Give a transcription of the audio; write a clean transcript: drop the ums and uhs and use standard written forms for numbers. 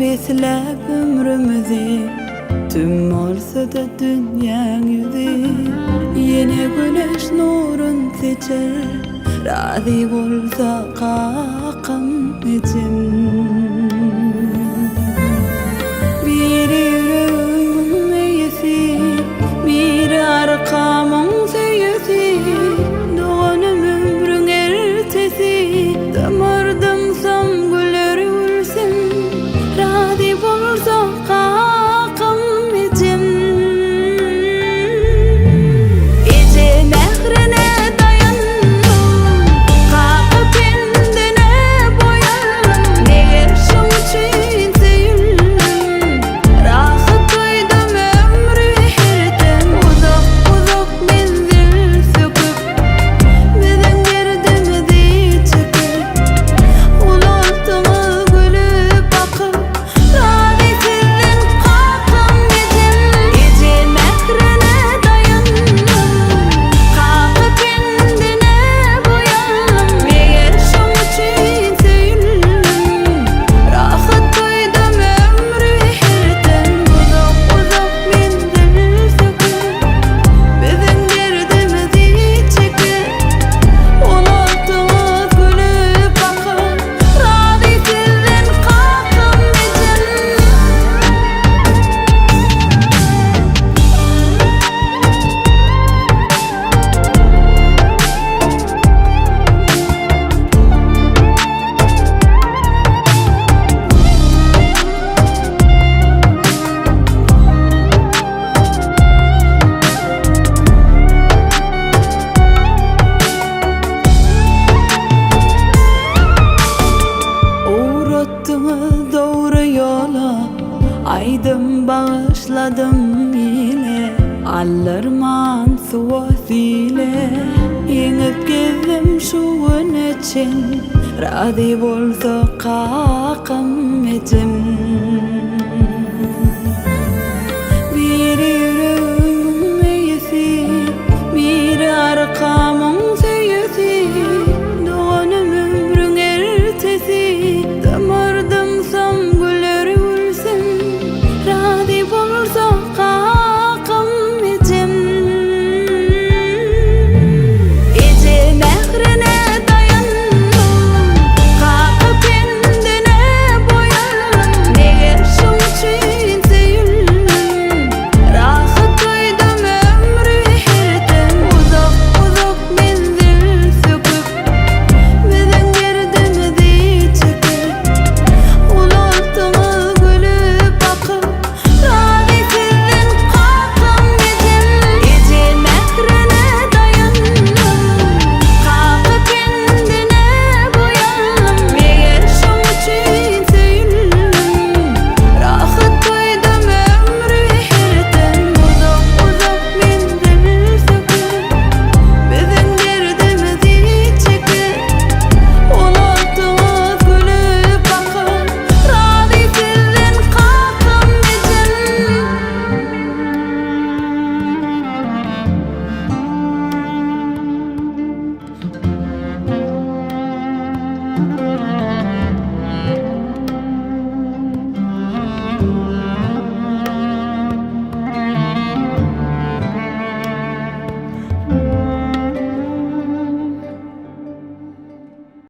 beslep ömrümüzi tüm olsa da dünyanın yüzü yine güneş nurun seçer razı bolsa kakam içim bir yüreğimin meyesi bir arkamın seyisi doğanım ömrün ertesi damardım sam güller ülsün razı bolsa kakam içim gece nehrine dayandım kakı kendine boyandım neger şun için sevildim rahat duydum ömrü herden uzak uzak menzil söküp bizden girdimizi çekip unuttuma gülüp bakıp razı sizden kakam içim gece nehrine dayandım kakı kendine boyandım neger şun için sevildim rahat duydum ömrü herden uzak uzak menzil söküp bizden girdimizi çekip unuttuma gülüp bakıp razı sizden kakam içim uğrattınız doğru yola aydım bağışladım yine alırman suasile yengip gezdim şuun için razı bolsa kakam içim